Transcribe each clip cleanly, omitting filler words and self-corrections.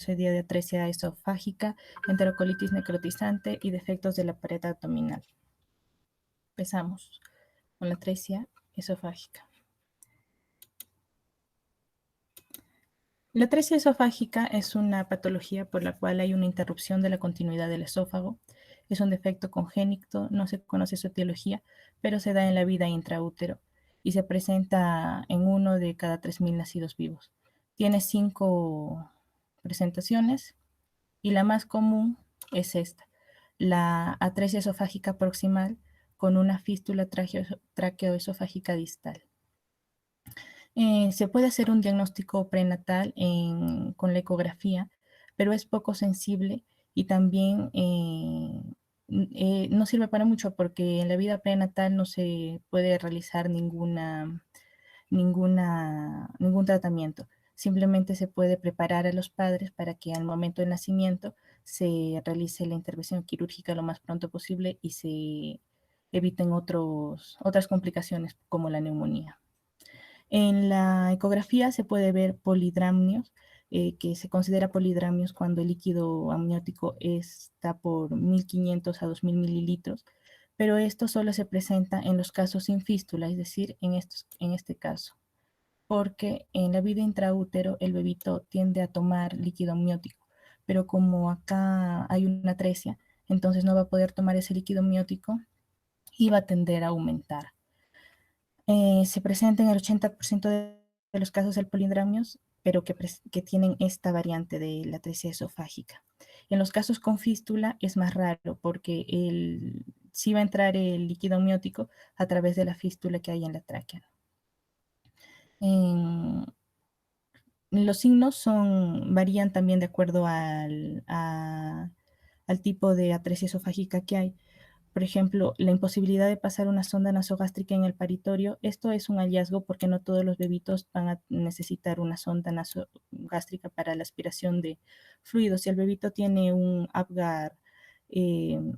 procedía de atresia esofágica, enterocolitis necrotizante y defectos de la pared abdominal. Empezamos con la atresia esofágica. La atresia esofágica es una patología por la cual hay una interrupción de la continuidad del esófago. Es un defecto congénito, no se conoce su etiología, pero se da en la vida intraútero y se presenta en 1 de cada 3.000 nacidos vivos. Tiene 5 presentaciones y la más común es esta, la atresia esofágica proximal con una fístula traqueoesofágica distal. Se puede hacer un diagnóstico prenatal con la ecografía, pero es poco sensible y también no sirve para mucho porque en la vida prenatal no se puede realizar ningún tratamiento. Simplemente se puede preparar a los padres para que al momento del nacimiento se realice la intervención quirúrgica lo más pronto posible y se eviten otras complicaciones como la neumonía. En la ecografía se puede ver polidramnios, que se considera polidramnios cuando el líquido amniótico está por 1.500 a 2.000 mililitros, pero esto solo se presenta en los casos sin fístula, es decir, en este caso, porque en la vida intraútero el bebito tiende a tomar líquido amniótico, pero como acá hay una atresia, entonces no va a poder tomar ese líquido amniótico y va a tender a aumentar. Se presenta en el 80% de los casos el polidramnios, pero que tienen esta variante de la atresia esofágica. En los casos con fístula es más raro porque sí va a entrar el líquido amniótico a través de la fístula que hay en la tráquea. Los signos varían también de acuerdo al tipo de atresia esofágica que hay. Por ejemplo, la imposibilidad de pasar una sonda nasogástrica en el paritorio. Esto es un hallazgo porque no todos los bebitos van a necesitar una sonda nasogástrica para la aspiración de fluidos. Si el bebito tiene un Apgar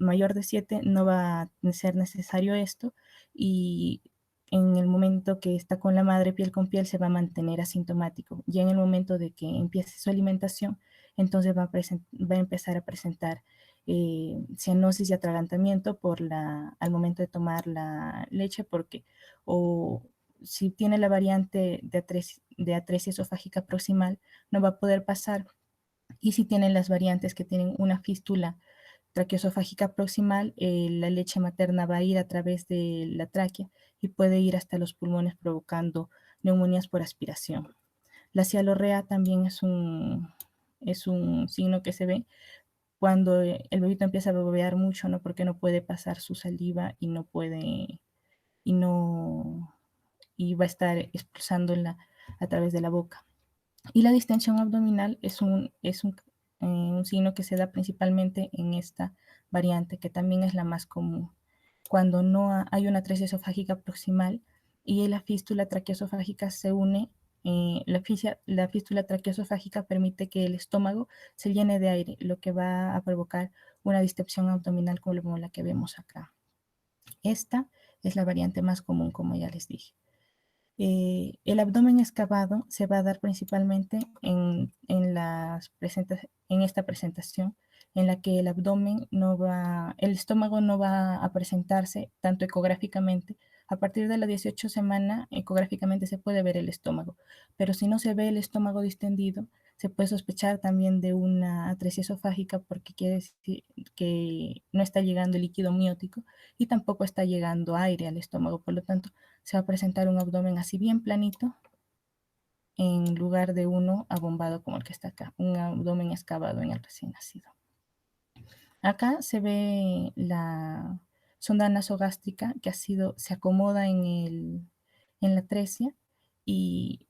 mayor de 7, no va a ser necesario esto y en el momento que está con la madre piel con piel se va a mantener asintomático. Ya en el momento de que empiece su alimentación, entonces va a empezar a presentar cianosis y atragantamiento al momento de tomar la leche, porque o si tiene la variante de atresia esofágica proximal, no va a poder pasar, y si tienen las variantes que tienen una fístula traqueoesofágica proximal, la leche materna va a ir a través de la tráquea y puede ir hasta los pulmones provocando neumonías por aspiración. La cialorrea también es un signo que se ve cuando el bebito empieza a babear mucho, ¿no? Porque no puede pasar su saliva y no puede, y va a estar expulsándola a través de la boca. Y la distensión abdominal es un signo que se da principalmente en esta variante, que también es la más común. Cuando no hay una atresia esofágica proximal y la fístula traqueoesofágica se une, la fístula traqueoesofágica permite que el estómago se llene de aire, lo que va a provocar una distensión abdominal como la que vemos acá. Esta es la variante más común, como ya les dije. El abdomen excavado se va a dar principalmente en esta presentación, en la que el estómago no va a presentarse tanto ecográficamente. A partir de la 18 semana, ecográficamente se puede ver el estómago, pero si no se ve el estómago distendido, se puede sospechar también de una atresia esofágica porque quiere decir que no está llegando el líquido amniótico y tampoco está llegando aire al estómago. Por lo tanto, se va a presentar un abdomen así bien planito en lugar de uno abombado como el que está acá, un abdomen excavado en el recién nacido. Acá se ve la sonda nasogástrica que se acomoda en la atresia y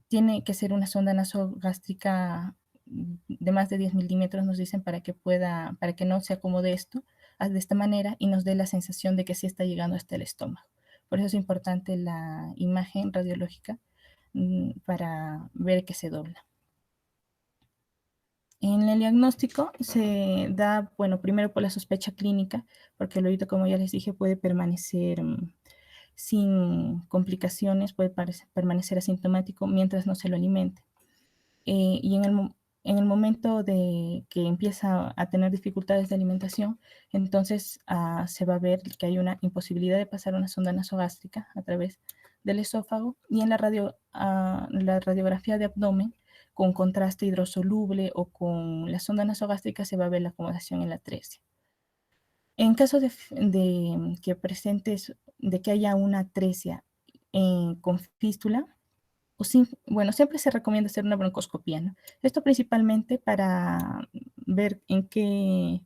tiene que ser una sonda nasogástrica de más de 10 milímetros, nos dicen, para que no se acomode esto de esta manera y nos dé la sensación de que sí está llegando hasta el estómago. Por eso es importante la imagen radiológica para ver que se dobla. En el diagnóstico se da, bueno, primero por la sospecha clínica, porque el bebito, como ya les dije, puede permanecer sin complicaciones, puede permanecer asintomático mientras no se lo alimente. Y en el momento de que empieza a tener dificultades de alimentación, entonces se va a ver que hay una imposibilidad de pasar una sonda nasogástrica a través del esófago, y en la radiografía de abdomen con contraste hidrosoluble o con la sonda nasogástrica se va a ver la acomodación en la atresia. En caso de que presentes, de que haya una atresia con fístula, o bueno, siempre se recomienda hacer una broncoscopía, ¿no? Esto principalmente para ver en qué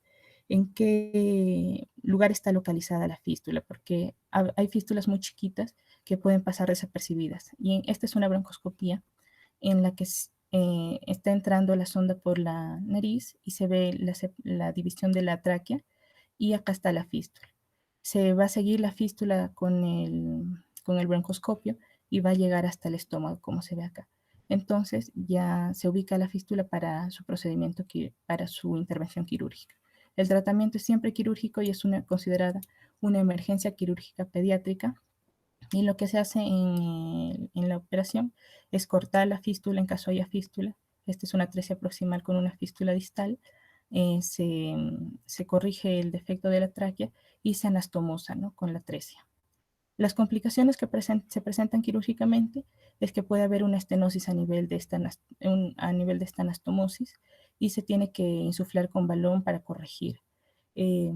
lugar está localizada la fístula, porque hay fístulas muy chiquitas que pueden pasar desapercibidas. Y esta es una broncoscopía en la que está entrando la sonda por la nariz y se ve la división de la tráquea, y acá está la fístula. Se va a seguir la fístula con el broncoscopio y va a llegar hasta el estómago, como se ve acá. Entonces ya se ubica la fístula para su procedimiento, para su intervención quirúrgica. El tratamiento es siempre quirúrgico y es considerada una emergencia quirúrgica pediátrica, y lo que se hace en la operación es cortar la fístula en caso haya fístula. Esta es una atresia proximal con una fístula distal. Se corrige el defecto de la tráquea y se anastomosa, ¿no?, con la atresia. Las complicaciones que se presentan quirúrgicamente es que puede haber una estenosis a nivel de esta anastomosis, y se tiene que insuflar con balón para corregir. Eh,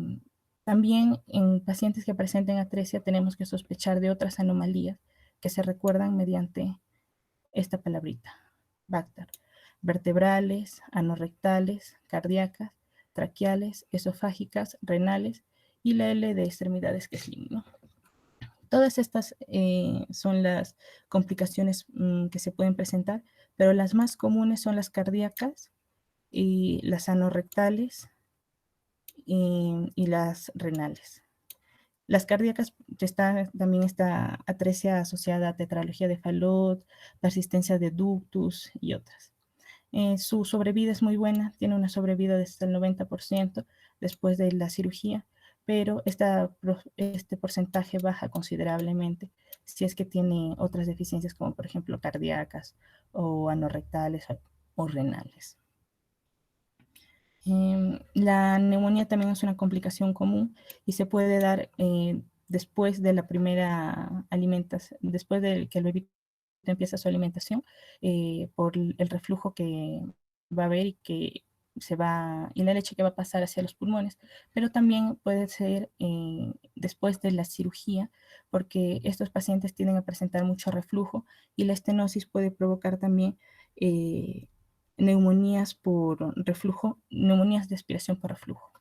También en pacientes que presenten atresia tenemos que sospechar de otras anomalías que se recuerdan mediante esta palabrita, Bactar: vertebrales, anorrectales, cardíacas, traqueales, esofágicas, renales, y la L de extremidades, que es limno. Todas estas son las complicaciones que se pueden presentar, pero las más comunes son las cardíacas y las anorrectales y las renales. Las cardíacas, también está atresia asociada a tetralogía de Fallot, persistencia de ductus y otras. Su sobrevida es muy buena, tiene una sobrevida de hasta el 90% después de la cirugía, pero este porcentaje baja considerablemente si es que tiene otras deficiencias, como por ejemplo cardíacas o anorrectales o renales. La neumonía también es una complicación común y se puede dar después de la primera alimentación, después de que el bebé empieza su alimentación, por el reflujo que va a haber y la leche que va a pasar hacia los pulmones, pero también puede ser después de la cirugía, porque estos pacientes tienden a presentar mucho reflujo, y la estenosis puede provocar también neumonías por reflujo, neumonías de aspiración por reflujo.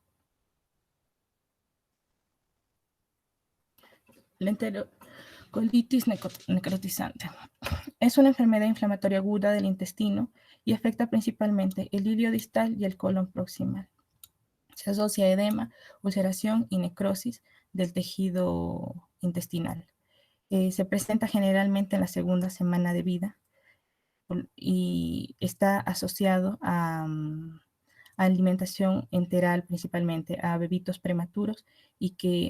La enterocolitis necrotizante es una enfermedad inflamatoria aguda del intestino y afecta principalmente el ilio distal y el colon proximal. Se asocia a edema, ulceración y necrosis del tejido intestinal. Se presenta generalmente en la segunda semana de vida y está asociado a alimentación enteral, principalmente a bebitos prematuros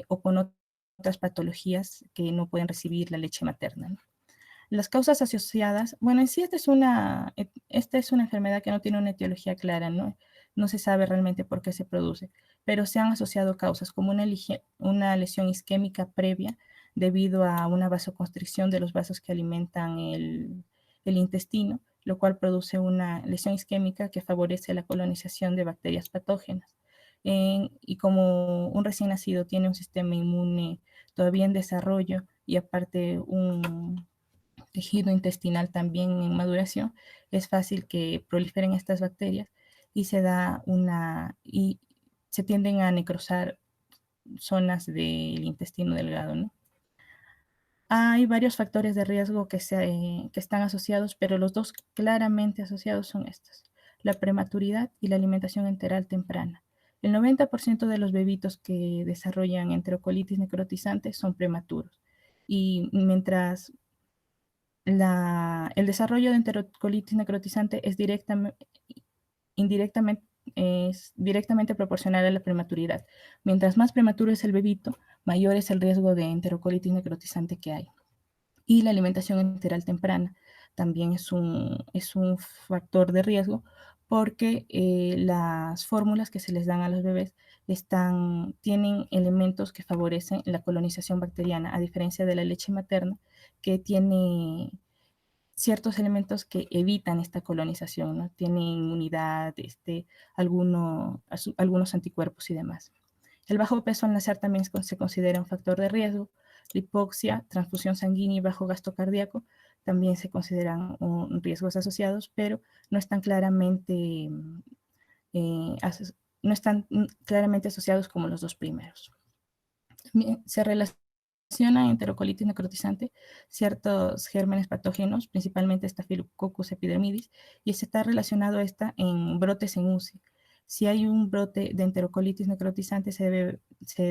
o con otras patologías que no pueden recibir la leche materna, ¿no? Las causas asociadas, bueno, en sí esta es una enfermedad que no tiene una etiología clara, ¿no? No se sabe realmente por qué se produce, pero se han asociado causas como una lesión isquémica previa debido a una vasoconstricción de los vasos que alimentan el intestino, lo cual produce una lesión isquémica que favorece la colonización de bacterias patógenas. Y como un recién nacido tiene un sistema inmune todavía en desarrollo, y aparte un tejido intestinal también en maduración, es fácil que proliferen estas bacterias y se tienden a necrosar zonas del intestino delgado, ¿no? Hay varios factores de riesgo que están asociados, pero los dos claramente asociados son estos: la prematuridad y la alimentación enteral temprana. El 90% de los bebitos que desarrollan enterocolitis necrotizante son prematuros, y mientras el desarrollo de enterocolitis necrotizante es directamente proporcional a la prematuridad. Mientras más prematuro es el bebito, mayor es el riesgo de enterocolitis necrotizante que hay. Y la alimentación enteral temprana también es un factor de riesgo, porque las fórmulas que se les dan a los bebés tienen elementos que favorecen la colonización bacteriana, a diferencia de la leche materna, que tiene ciertos elementos que evitan esta colonización, ¿no? Tiene inmunidad, algunos anticuerpos y demás. El bajo peso al nacer también se considera un factor de riesgo. La hipoxia, transfusión sanguínea y bajo gasto cardíaco también se consideran riesgos asociados, pero no están claramente, no están claramente asociados como los dos primeros. También se relaciona en enterocolitis necrotizante ciertos gérmenes patógenos, principalmente Staphylococcus epidermidis, y se está relacionado en brotes en UCI. Si hay un brote de enterocolitis necrotizante, se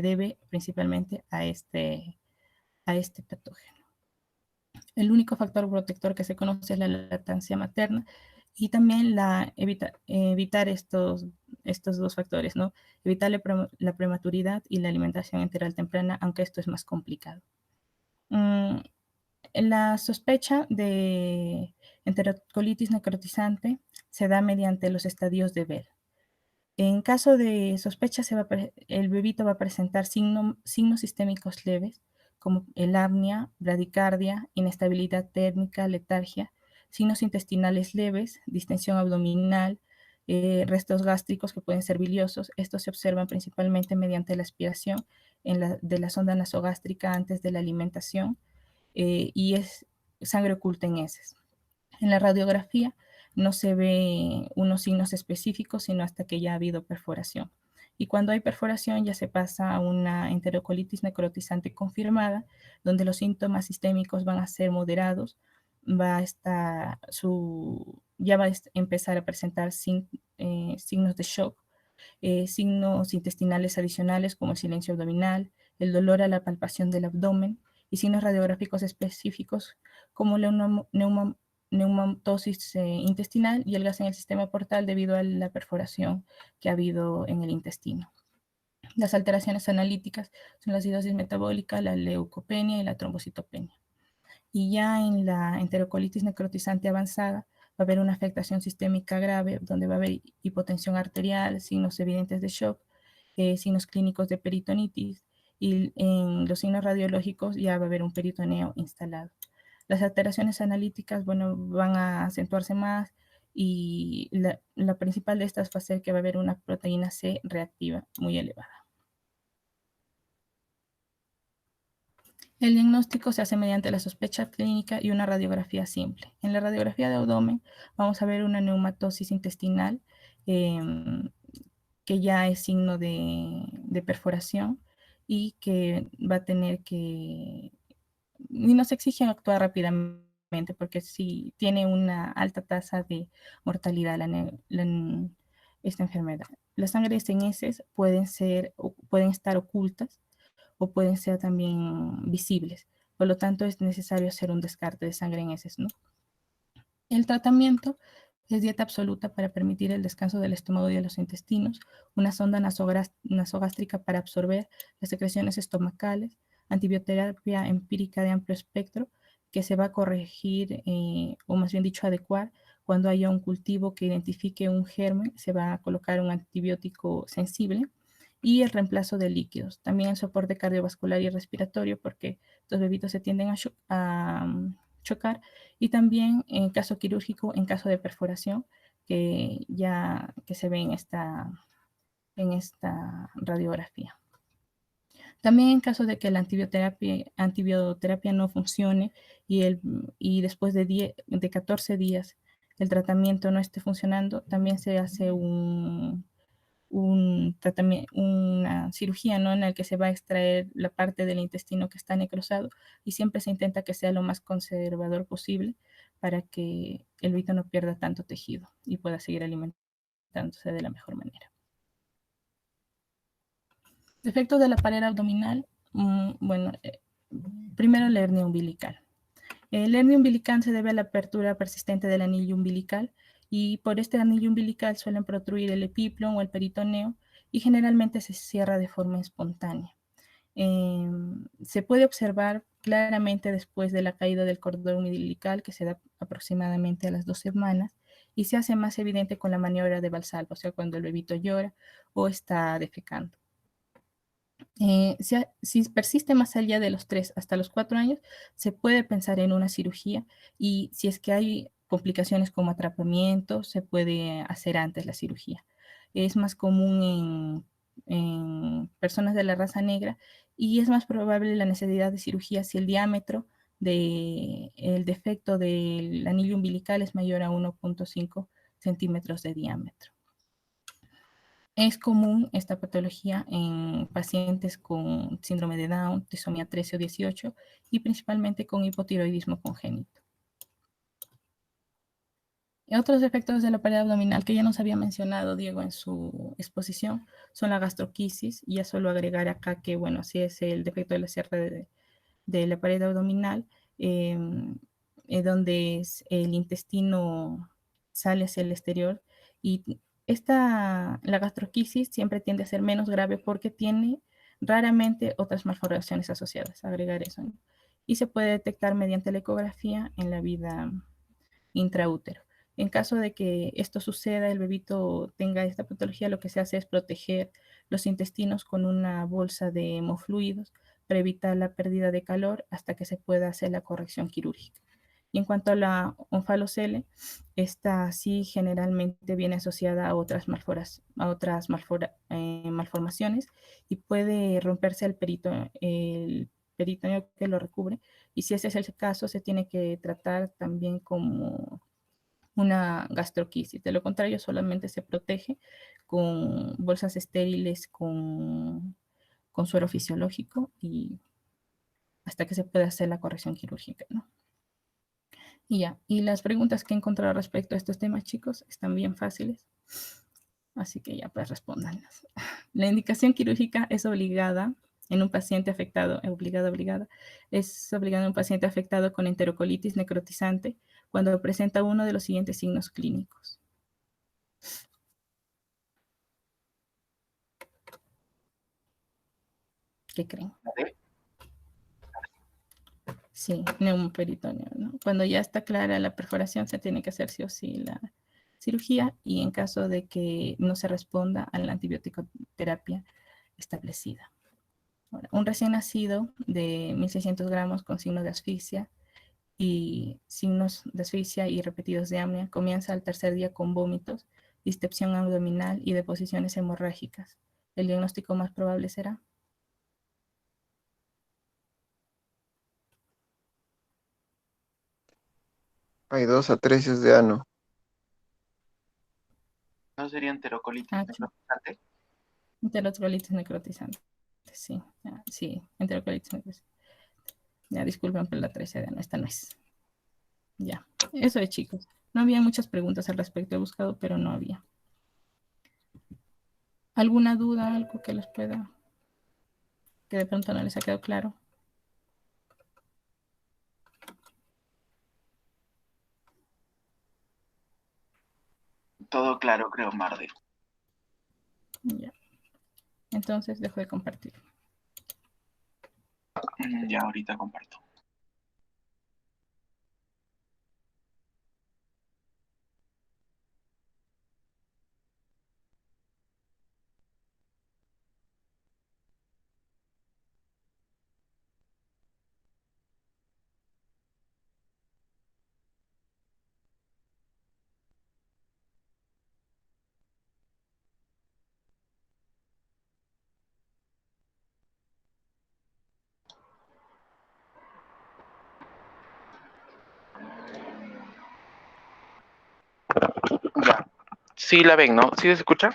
debe principalmente a este patógeno. El único factor protector que se conoce es la lactancia materna y también evitar estos dos factores, ¿no? Evitar la prematuridad y la alimentación enteral temprana, aunque esto es más complicado. La sospecha de enterocolitis necrotizante se da mediante los estadios de Bell. En caso de sospecha, el bebito va a presentar signos sistémicos leves, como el apnea, bradicardia, inestabilidad térmica, letargia, signos intestinales leves, distensión abdominal, restos gástricos que pueden ser biliosos. Estos se observan principalmente mediante la aspiración de la sonda nasogástrica antes de la alimentación y es sangre oculta en heces. En la radiografía no se ve unos signos específicos, sino hasta que ya ha habido perforación. Y cuando hay perforación ya se pasa a una enterocolitis necrotizante confirmada, donde los síntomas sistémicos van a ser moderados, ya va a empezar a presentar signos de shock, signos intestinales adicionales como el silencio abdominal, el dolor a la palpación del abdomen y signos radiográficos específicos como la neumatosis intestinal y el gas en el sistema portal debido a la perforación que ha habido en el intestino. Las alteraciones analíticas son la acidosis metabólica, la leucopenia y la trombocitopenia. Y ya en la enterocolitis necrotizante avanzada va a haber una afectación sistémica grave, donde va a haber hipotensión arterial, signos evidentes de shock, signos clínicos de peritonitis, y en los signos radiológicos ya va a haber un peritoneo instalado. Las alteraciones analíticas, bueno, van a acentuarse más y la principal de estas va a ser que va a haber una proteína C reactiva muy elevada. El diagnóstico se hace mediante la sospecha clínica y una radiografía simple. En la radiografía de abdomen vamos a ver una neumatosis intestinal que ya es signo de perforación y que va a tener que, y nos exigen actuar rápidamente porque si tiene una alta tasa de mortalidad esta enfermedad. Las sangres en heces pueden estar ocultas o pueden ser también visibles. Por lo tanto, es necesario hacer un descarte de sangre en heces, ¿no? El tratamiento es dieta absoluta para permitir el descanso del estómago y de los intestinos, una sonda nasogástrica para absorber las secreciones estomacales, antibioterapia empírica de amplio espectro que se va a corregir, o más bien dicho, adecuar cuando haya un cultivo que identifique un germen, se va a colocar un antibiótico sensible y el reemplazo de líquidos. También el soporte cardiovascular y respiratorio, porque los bebitos se tienden a chocar, y también en caso quirúrgico, en caso de perforación, que se ve en esta radiografía. También en caso de que la antibioterapia no funcione y después de 14 días el tratamiento no esté funcionando, también se hace una cirugía, ¿no? En la que se va a extraer la parte del intestino que está necrosado y siempre se intenta que sea lo más conservador posible para que el bebito no pierda tanto tejido y pueda seguir alimentándose de la mejor manera. Efectos de la pared abdominal, bueno, primero la hernia umbilical. El hernia umbilical se debe a la apertura persistente del anillo umbilical y por este anillo umbilical suelen protruir el epíplon o el peritoneo y generalmente se cierra de forma espontánea. Se puede observar claramente después de la caída del cordón umbilical, que se da aproximadamente a las 2 semanas, y se hace más evidente con la maniobra de Valsalva, o sea, cuando el bebito llora o está defecando. Si persiste más allá de los 3 hasta los 4 años, se puede pensar en una cirugía, y si es que hay complicaciones como atrapamiento, se puede hacer antes la cirugía. Es más común en personas de la raza negra, y es más probable la necesidad de cirugía si el diámetro del defecto del anillo umbilical es mayor a 1.5 centímetros de diámetro. Es común esta patología en pacientes con síndrome de Down, trisomía 13 o 18, y principalmente con hipotiroidismo congénito. Otros efectos de la pared abdominal que ya nos había mencionado Diego en su exposición son la gastroquisis, y ya solo agregar acá que, bueno, si es el defecto de la cierre de la pared abdominal, donde el intestino sale hacia el exterior, y la gastroquisis siempre tiende a ser menos grave porque tiene raramente otras malformaciones asociadas, agregar eso, ¿no? Y se puede detectar mediante la ecografía en la vida intraútero. En caso de que esto suceda, el bebito tenga esta patología, lo que se hace es proteger los intestinos con una bolsa de hemofluidos para evitar la pérdida de calor hasta que se pueda hacer la corrección quirúrgica. Y en cuanto a la onfalocele, esta sí generalmente viene asociada a otras malformaciones, y puede romperse el peritoneo que lo recubre, y si ese es el caso, se tiene que tratar también como una gastroquisis. De lo contrario, solamente se protege con bolsas estériles con suero fisiológico, y hasta que se pueda hacer la corrección quirúrgica, ¿no? Y ya, y las preguntas que he encontrado respecto a estos temas, chicos, están bien fáciles, así que ya pues respondanlas. La indicación quirúrgica es obligada en un paciente afectado, es obligada en un paciente afectado con enterocolitis necrotizante cuando presenta uno de los siguientes signos clínicos. ¿Qué creen? Sí, neumoperitoneo, ¿no? Cuando ya está clara la perforación, se tiene que hacer sí o sí la cirugía, y en caso de que no se responda a la antibiótico terapia establecida. Ahora, un recién nacido de 1.600 gramos con signos de asfixia y repetidos de apnea comienza al tercer día con vómitos, distensión abdominal y deposiciones hemorrágicas. El diagnóstico más probable será Hay 2 atresias de ano. ¿No sería enterocolitis H, necrotizante? enterocolitis necrotizante. Sí, sí, enterocolitis necrotizante. Ya, disculpen por la tragedia, no, esta no es. Ya, eso es, chicos. No había muchas preguntas al respecto, he buscado, pero no había. ¿Alguna duda, algo que les pueda, que de pronto no les ha quedado claro? Todo claro, creo, Marde. Ya. Entonces dejo de compartir. Ya ahorita comparto. Ya. Sí la ven, ¿no? ¿Sí se escucha?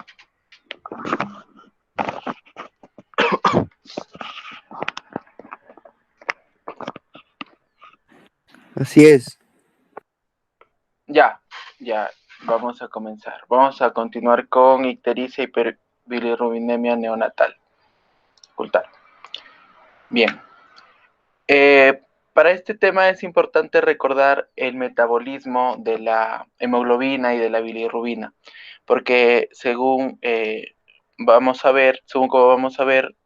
Así es. Ya, ya. Vamos a comenzar. Vamos a continuar con ictericia y bilirrubinemia neonatal. Ocultar. Bien. Para este tema es importante recordar el metabolismo de la hemoglobina y de la bilirrubina, porque según como vamos a ver,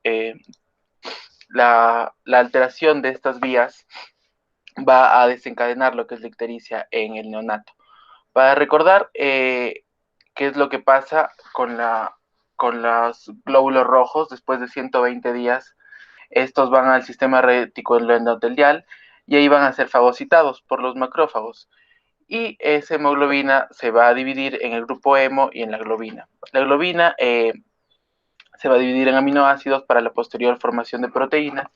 la alteración de estas vías va a desencadenar lo que es la ictericia en el neonato. Para recordar qué es lo que pasa con los glóbulos rojos después de 120 días, estos van al sistema retículo endotelial y ahí van a ser fagocitados por los macrófagos. Y esa hemoglobina se va a dividir en el grupo hemo y en la globina. La globina se va a dividir en aminoácidos para la posterior formación de proteínas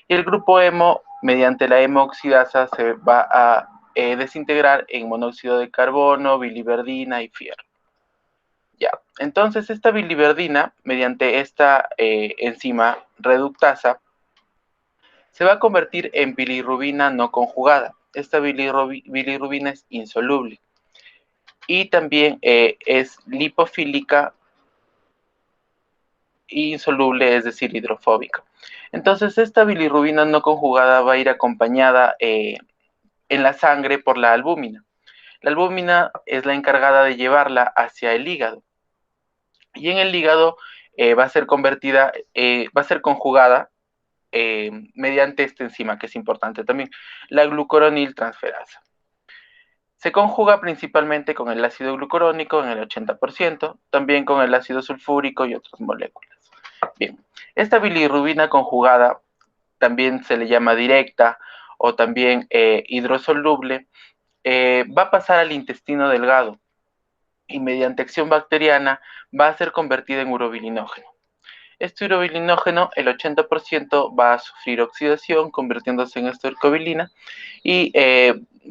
y el grupo hemo, mediante la hemooxidasa, se va a desintegrar en monóxido de carbono, biliverdina y fierro. Ya, entonces esta biliverdina, mediante esta enzima reductasa, se va a convertir en bilirrubina no conjugada. Esta bilirrubina es insoluble y también es lipofílica e insoluble, es decir, hidrofóbica. Entonces esta bilirrubina no conjugada va a ir acompañada en la sangre por la albúmina. La albúmina es la encargada de llevarla hacia el hígado y en el hígado va a ser convertida, va a ser conjugada mediante esta enzima, que es importante también, la glucuroniltransferasa. Se conjuga principalmente con el ácido glucurónico en el 80%, también con el ácido sulfúrico y otras moléculas. Bien, esta bilirrubina conjugada también se le llama directa o también hidrosoluble, va a pasar al intestino delgado y mediante acción bacteriana va a ser convertida en urobilinógeno. Este urobilinógeno, el 80% va a sufrir oxidación, convirtiéndose en estercobilina y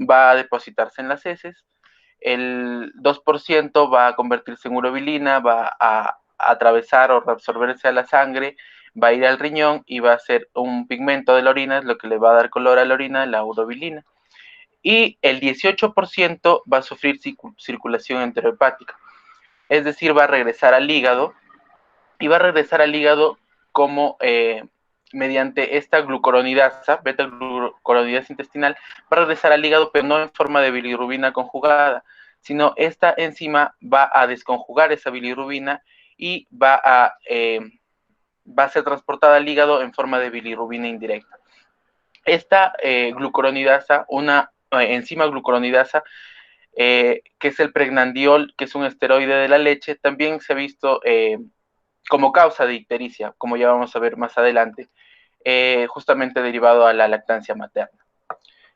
va a depositarse en las heces. El 2% va a convertirse en urobilina, va a atravesar o reabsorberse a la sangre, va a ir al riñón y va a ser un pigmento de la orina, es lo que le va a dar color a la orina, la urobilina. Y el 18% va a sufrir circulación enterohepática, es decir, va a regresar al hígado y va a regresar al hígado como mediante esta glucuronidasa, beta-glucuronidasa intestinal, va a regresar al hígado, pero no en forma de bilirrubina conjugada, sino esta enzima va a desconjugar esa bilirrubina y va a ser transportada al hígado en forma de bilirrubina indirecta. Esta glucuronidasa, una enzima glucuronidasa, que es el pregnandiol, que es un esteroide de la leche, también se ha visto como causa de ictericia, como ya vamos a ver más adelante, justamente derivado a la lactancia materna.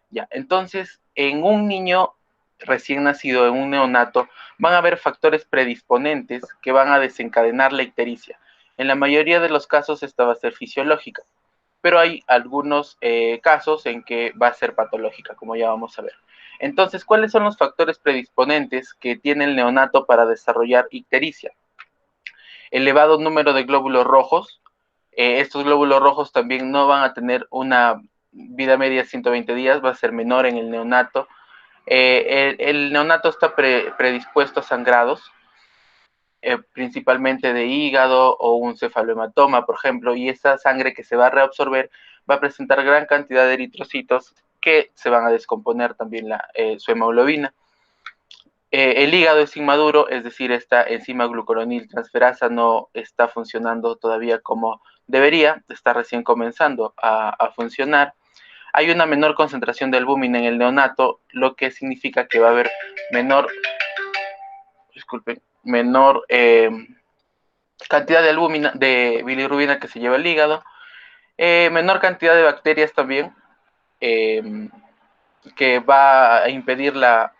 Ya, entonces, en un niño recién nacido, en un neonato, van a haber factores predisponentes que van a desencadenar la ictericia. En la mayoría de los casos esta va a ser fisiológica, pero hay algunos casos en que va a ser patológica, como ya vamos a ver. Entonces, ¿cuáles son los factores predisponentes que tiene el neonato para desarrollar ictericia? Elevado número de glóbulos rojos. Estos glóbulos rojos también no van a tener una vida media de 120 días, va a ser menor en el neonato. El neonato está predispuesto a sangrados, principalmente de hígado o un cefalohematoma, por ejemplo, y esa sangre que se va a reabsorber va a presentar gran cantidad de eritrocitos que se van a descomponer también su hemoglobina. El hígado es inmaduro, es decir, esta enzima glucuroniltransferasa no está funcionando todavía como debería, está recién comenzando a funcionar. Hay una menor concentración de albúmina en el neonato, lo que significa que va a haber menor cantidad de albúmina, de bilirrubina que se lleva al hígado, menor cantidad de bacterias también, que va a impedir la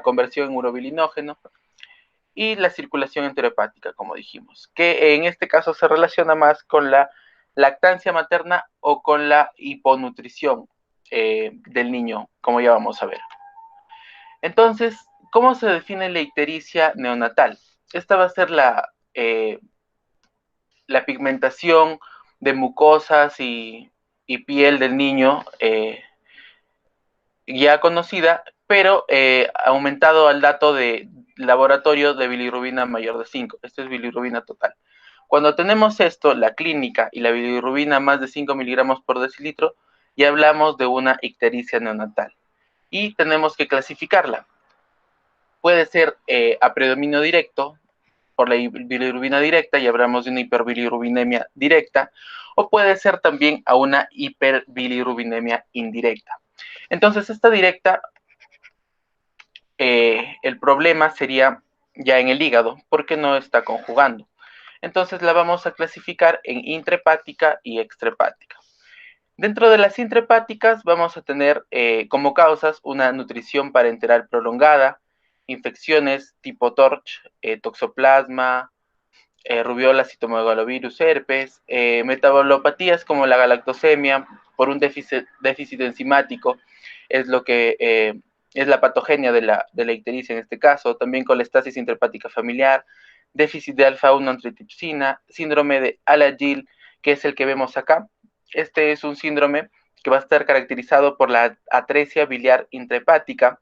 conversión en urobilinógeno, y la circulación enterohepática, como dijimos, que en este caso se relaciona más con la lactancia materna o con la hiponutrición del niño, como ya vamos a ver. Entonces, ¿cómo se define la ictericia neonatal? Esta va a ser la pigmentación de mucosas y piel del niño, ya conocida, pero aumentado al dato de laboratorio de bilirrubina mayor de 5. Esto es bilirrubina total. Cuando tenemos esto, la clínica y la bilirrubina más de 5 miligramos por decilitro, ya hablamos de una ictericia neonatal. Y tenemos que clasificarla. Puede ser a predominio directo, por la bilirrubina directa, y hablamos de una hiperbilirrubinemia directa, o puede ser también a una hiperbilirrubinemia indirecta. Entonces, esta directa el problema sería ya en el hígado, porque no está conjugando. Entonces la vamos a clasificar en intrahepática y extrahepática. Dentro de las intrahepáticas vamos a tener como causas una nutrición parenteral prolongada, infecciones tipo TORCH, toxoplasma, rubiola, citomegalovirus, herpes, metabolopatías como la galactosemia por un déficit enzimático, es lo que es la patogenia de la ictericia en este caso, también colestasis intrahepática familiar, déficit de alfa-1 antitripsina, síndrome de Alagille, que es el que vemos acá. Este es un síndrome que va a estar caracterizado por la atresia biliar intrahepática,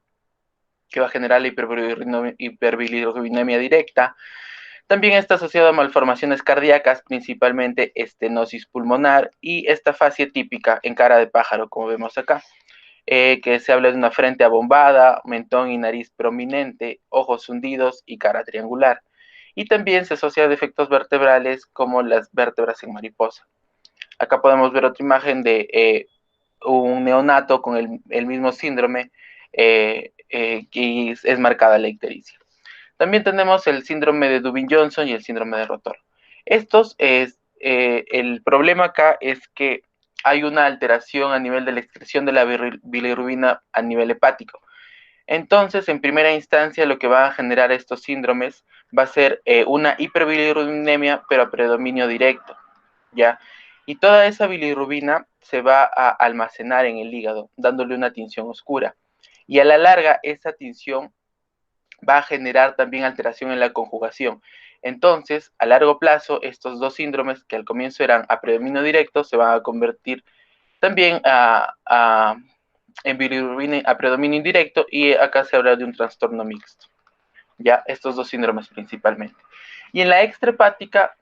que va a generar la hiperbilirubinemia directa. También está asociado a malformaciones cardíacas, principalmente estenosis pulmonar y esta fascia típica en cara de pájaro, como vemos acá, que se habla de una frente abombada, mentón y nariz prominente, ojos hundidos y cara triangular. Y también se asocia a defectos vertebrales como las vértebras en mariposa. Acá podemos ver otra imagen de un neonato con el mismo síndrome y es marcada la ictericia. También tenemos el síndrome de Dubin-Johnson y el síndrome de Rotor. El problema acá es que hay una alteración a nivel de la excreción de la bilirrubina a nivel hepático. Entonces, en primera instancia, lo que va a generar estos síndromes va a ser una hiperbilirrubinemia, pero a predominio directo, ¿ya? Y toda esa bilirrubina se va a almacenar en el hígado, dándole una tinción oscura. Y a la larga, esa tinción va a generar también alteración en la conjugación. Entonces, a largo plazo, estos dos síndromes que al comienzo eran a predominio directo se van a convertir también en bilirrubina a predominio indirecto y acá se habla de un trastorno mixto. Ya, estos dos síndromes principalmente. Y en la extrahepática,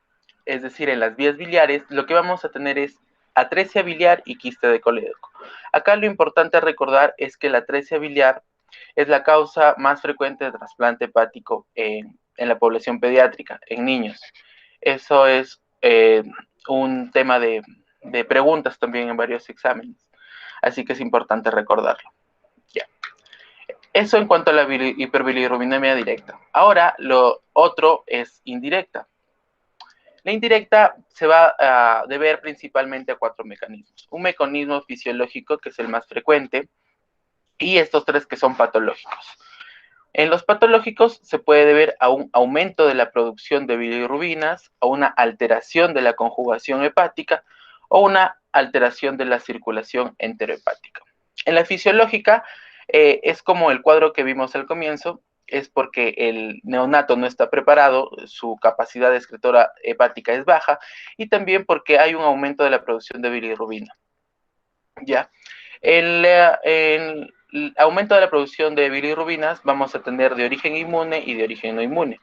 es decir, en las vías biliares, lo que vamos a tener es atresia biliar y quiste de colédoco. Acá lo importante a recordar es que la atresia biliar es la causa más frecuente de trasplante hepático en la población pediátrica, en niños. Eso es un tema de preguntas también en varios exámenes, así que es importante recordarlo. Ya. Eso en cuanto a la hiperbilirrubinemia directa. Ahora, lo otro es indirecta. La indirecta se va a deber principalmente a 4 mecanismos. Un mecanismo fisiológico, que es el más frecuente, y estos 3 que son patológicos. En los patológicos se puede deber a un aumento de la producción de bilirrubinas, a una alteración de la conjugación hepática o una alteración de la circulación enterohepática. En la fisiológica es como el cuadro que vimos al comienzo, es porque el neonato no está preparado, su capacidad excretora hepática es baja y también porque hay un aumento de la producción de bilirrubina. ¿Ya? El aumento de la producción de bilirrubinas vamos a tener de origen inmune y de origen no inmune.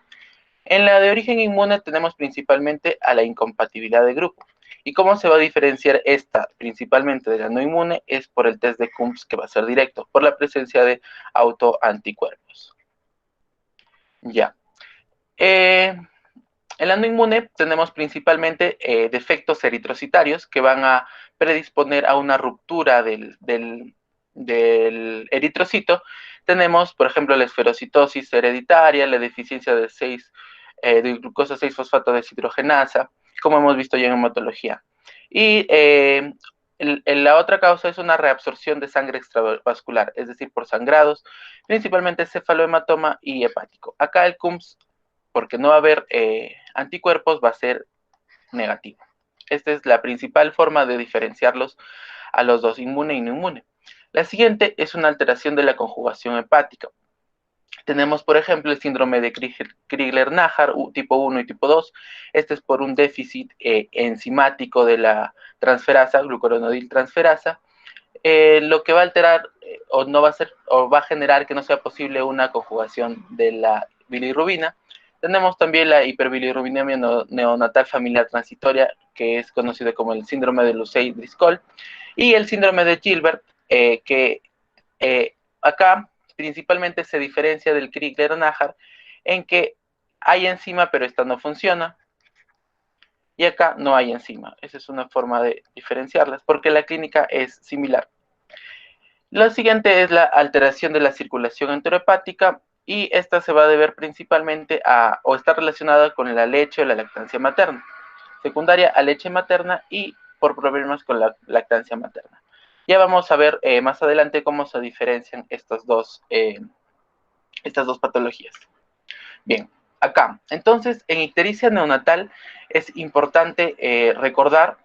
En la de origen inmune tenemos principalmente a la incompatibilidad de grupo. ¿Y cómo se va a diferenciar esta principalmente de la no inmune? Es por el test de Coombs, que va a ser directo, por la presencia de autoanticuerpos. Ya. En la no inmune tenemos principalmente defectos eritrocitarios que van a predisponer a una ruptura del eritrocito. Tenemos, por ejemplo, la esferocitosis hereditaria, la deficiencia de glucosa 6-fosfato deshidrogenasa, como hemos visto ya en hematología. Y la otra causa es una reabsorción de sangre extravascular, es decir, por sangrados, principalmente cefalohematoma y hepático. Acá el Coombs, porque no va a haber anticuerpos, va a ser negativo. Esta es la principal forma de diferenciarlos a los dos, inmune y no inmune. La siguiente es una alteración de la conjugación hepática. Tenemos, por ejemplo, el síndrome de Crigler-Najjar, tipo 1 y tipo 2. Este es por un déficit enzimático de la transferasa, glucuronidiltransferasa, lo que va a alterar o no va a ser, o va a generar que no sea posible una conjugación de la bilirrubina. Tenemos también la hiperbilirrubinemia neonatal familiar transitoria, que es conocido como el síndrome de Lucey-Driscoll, y el síndrome de Gilbert, que acá principalmente se diferencia del Crigler-Najjar en que hay enzima, pero esta no funciona, y acá no hay enzima. Esa es una forma de diferenciarlas, porque la clínica es similar. Lo siguiente es la alteración de la circulación enterohepática, y esta se va a deber principalmente a, o está relacionada con la leche o la lactancia materna. Secundaria a leche materna y por problemas con la lactancia materna. Ya vamos a ver más adelante cómo se diferencian estas dos patologías. Bien, acá. Entonces, en ictericia neonatal es importante recordar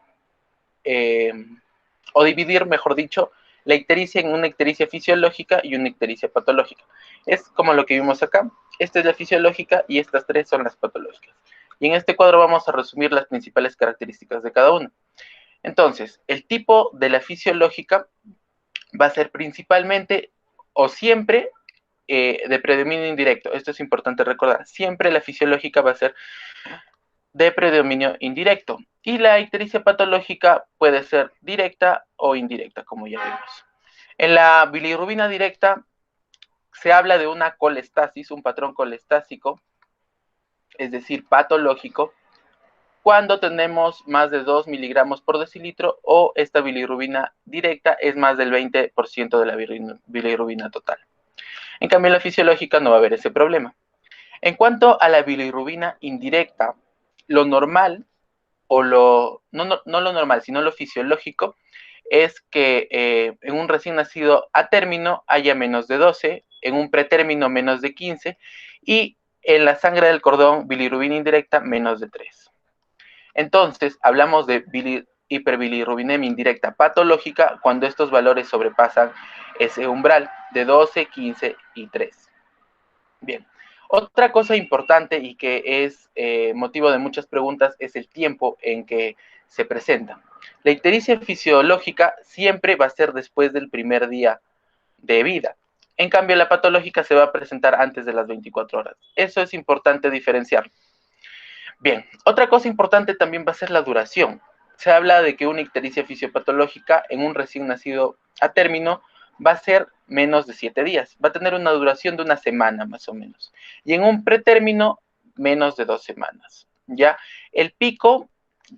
o dividir, mejor dicho, la ictericia en una ictericia fisiológica y una ictericia patológica. Es como lo que vimos acá. Esta es la fisiológica y estas tres son las patológicas. Y en este cuadro vamos a resumir las principales características de cada una. Entonces, el tipo de la fisiológica va a ser principalmente o siempre de predominio indirecto. Esto es importante recordar. Siempre la fisiológica va a ser de predominio indirecto. Y la ictericia patológica puede ser directa o indirecta, como ya vimos. En la bilirrubina directa se habla de una colestasis, un patrón colestásico, es decir, patológico, cuando tenemos más de 2 miligramos por decilitro o esta bilirrubina directa es más del 20% de la bilirrubina total. En cambio, en la fisiológica no va a haber ese problema. En cuanto a la bilirrubina indirecta, lo normal, o no lo normal, sino lo fisiológico, es que en un recién nacido a término haya menos de 12, en un pretérmino menos de 15, y en la sangre del cordón bilirrubina indirecta menos de 3. Entonces, hablamos de hiperbilirrubinemia indirecta patológica cuando estos valores sobrepasan ese umbral de 12, 15 y 3. Bien, otra cosa importante y que es motivo de muchas preguntas es el tiempo en que se presenta. La ictericia fisiológica siempre va a ser después del primer día de vida. En cambio, la patológica se va a presentar antes de las 24 horas. Eso es importante diferenciar. Bien, otra cosa importante también va a ser la duración. Se habla de que una ictericia fisiopatológica en un recién nacido a término va a ser menos de 7 días. Va a tener una duración de una semana más o menos. Y en un pretérmino, menos de 2 semanas. ¿Ya? El pico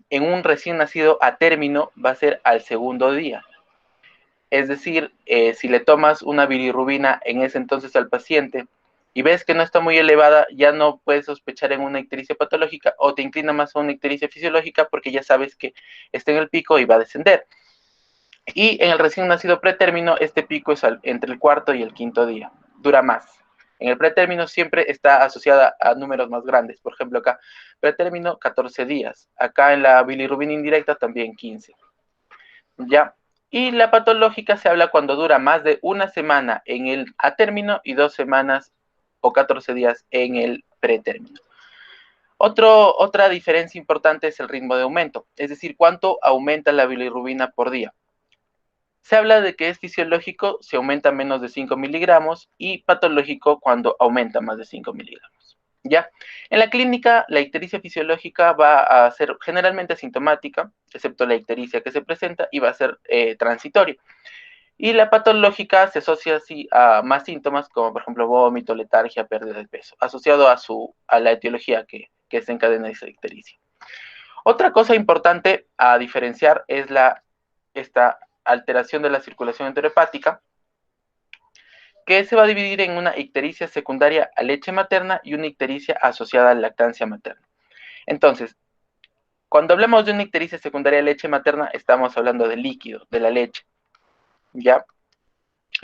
en un recién nacido a término va a ser al segundo día. Es decir, si le tomas una bilirrubina en ese entonces al paciente y ves que no está muy elevada, ya no puedes sospechar en una ictericia patológica o te inclina más a una ictericia fisiológica porque ya sabes que está en el pico y va a descender. Y en el recién nacido pretérmino, este pico es entre el cuarto y el quinto día, dura más. En el pretérmino siempre está asociada a números más grandes. Por ejemplo, acá, pretérmino 14 días. Acá en la bilirrubina indirecta también 15. ¿Ya? Y la patológica se habla cuando dura más de una semana en el a término y 2 semanas o 14 días en el pretérmino. Otra diferencia importante es el ritmo de aumento, es decir, cuánto aumenta la bilirrubina por día. Se habla de que es fisiológico si aumenta menos de 5 miligramos y patológico cuando aumenta más de 5 miligramos. ¿Ya? En la clínica, la ictericia fisiológica va a ser generalmente asintomática, excepto la ictericia que se presenta, y va a ser transitoria. Y la patológica se asocia así a más síntomas como, por ejemplo, vómito, letargia, pérdida de peso, asociado a la etiología que desencadena esa ictericia. Otra cosa importante a diferenciar es esta alteración de la circulación enterohepática, que se va a dividir en una ictericia secundaria a leche materna y una ictericia asociada a lactancia materna. Entonces, cuando hablamos de una ictericia secundaria a leche materna, estamos hablando del líquido, de la leche, ¿ya?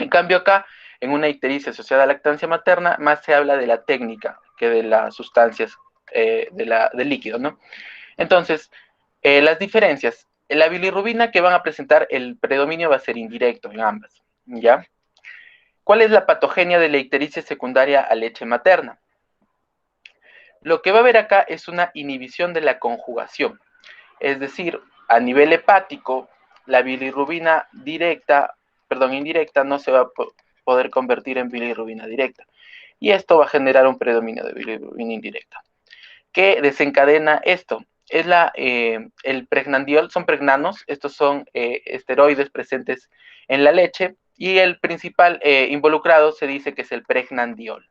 En cambio acá, en una ictericia asociada a lactancia materna, más se habla de la técnica que de las sustancias del líquido, ¿no? Entonces, las diferencias. La bilirrubina que van a presentar el predominio va a ser indirecto en ambas, ¿ya? ¿Cuál es la patogenia de la ictericia secundaria a leche materna? Lo que va a haber acá es una inhibición de la conjugación, es decir, a nivel hepático, la bilirrubina indirecta no se va a poder convertir en bilirrubina directa. Y esto va a generar un predominio de bilirrubina indirecta. ¿Qué desencadena esto? Es el pregnandiol, son pregnanos, estos son esteroides presentes en la leche, y el principal involucrado se dice que es el pregnandiol,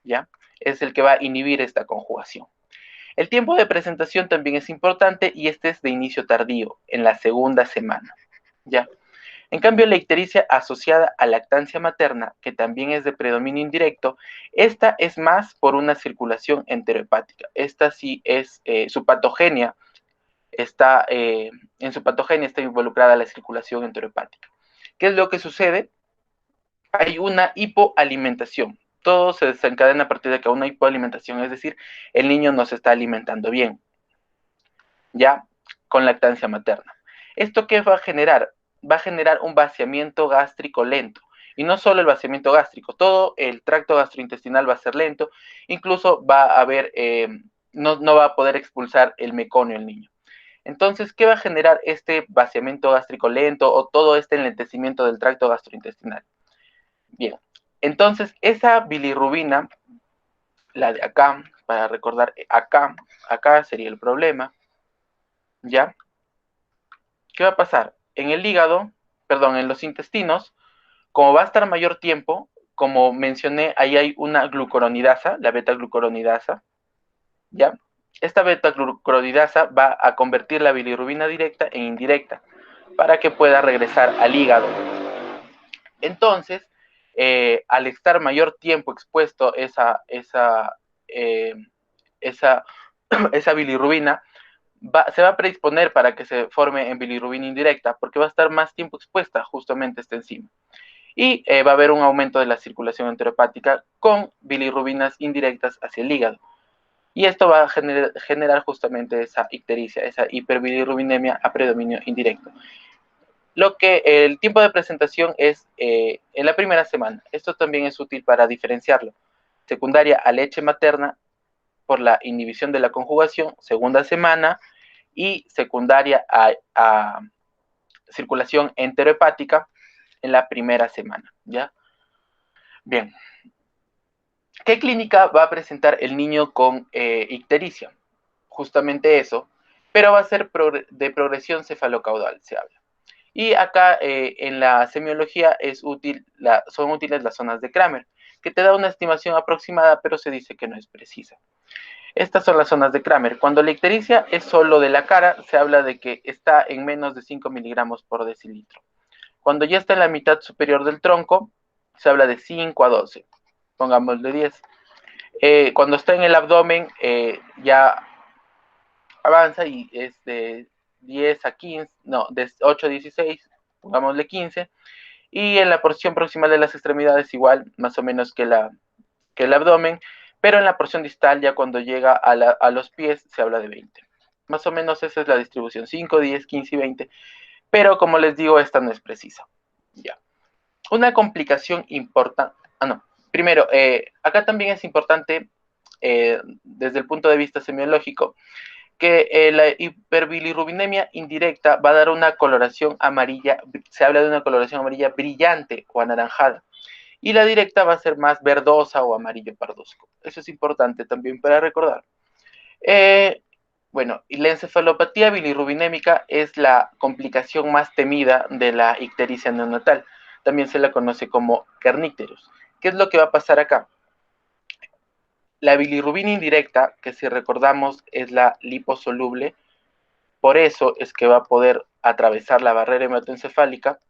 ¿ya? Es el que va a inhibir esta conjugación. El tiempo de presentación también es importante y este es de inicio tardío, en la segunda semana, ¿ya? En cambio, la ictericia asociada a lactancia materna, que también es de predominio indirecto, esta es más por una circulación enterohepática. Esta sí es su patogenia, en su patogenia está involucrada la circulación enterohepática. ¿Qué es lo que sucede? Hay una hipoalimentación. Todo se desencadena a partir de que hay una hipoalimentación, es decir, el niño no se está alimentando bien, ya con lactancia materna. ¿Esto qué va a generar? Va a generar un vaciamiento gástrico lento. Y no solo el vaciamiento gástrico, todo el tracto gastrointestinal va a ser lento, incluso va a haber, no va a poder expulsar el meconio el niño. Entonces, ¿qué va a generar este vaciamiento gástrico lento o todo este enlentecimiento del tracto gastrointestinal? Bien, entonces esa bilirrubina, la de acá, para recordar, acá sería el problema, ¿ya? ¿Qué va a pasar? En el hígado, perdón, en los intestinos, como va a estar mayor tiempo, como mencioné, ahí hay una glucuronidasa, la beta-glucuronidasa, ¿ya? Esta beta-glucuronidasa va a convertir la bilirrubina directa en indirecta para que pueda regresar al hígado. Entonces, al estar mayor tiempo expuesto esa bilirrubina, se va a predisponer para que se forme en bilirrubina indirecta, porque va a estar más tiempo expuesta justamente a esta enzima. Y va a haber un aumento de la circulación enterohepática con bilirrubinas indirectas hacia el hígado. Y esto va a generar justamente esa ictericia, esa hiperbilirrubinemia a predominio indirecto. Lo que el tiempo de presentación es en la primera semana. Esto también es útil para diferenciarlo. Secundaria a leche materna por la inhibición de la conjugación, segunda semana, y secundaria a circulación enterohepática en la primera semana, ¿ya? Bien. ¿Qué clínica va a presentar el niño con ictericia? Justamente eso, pero va a ser de progresión cefalocaudal, se habla. Y acá en la semiología son útiles las zonas de Kramer, que te da una estimación aproximada, pero se dice que no es precisa. Estas son las zonas de Kramer. Cuando la ictericia es solo de la cara, se habla de que está en menos de 5 miligramos por decilitro. Cuando ya está en la mitad superior del tronco, se habla de 5 a 12. Pongámosle 10. Cuando está en el abdomen, ya avanza y es de 10 a 15, no, de 8 a 16, pongámosle 15. Y en la porción proximal de las extremidades igual, más o menos que el abdomen, pero en la porción distal, ya cuando llega a los pies, se habla de 20. Más o menos esa es la distribución, 5, 10, 15 y 20. Pero como les digo, esta no es precisa. Ya. Una complicación importante. No. Primero, acá también es importante, desde el punto de vista semiológico, que la hiperbilirrubinemia indirecta va a dar una coloración amarilla, se habla de una coloración amarilla brillante o anaranjada, y la directa va a ser más verdosa o amarillo parduzco. Eso es importante también para recordar. Bueno, y la encefalopatía bilirrubinémica es la complicación más temida de la ictericia neonatal. También se la conoce como kernícterus. ¿Qué es lo que va a pasar acá? La bilirrubina indirecta, que si recordamos es la liposoluble, por eso es que va a poder atravesar la barrera hematoencefálica,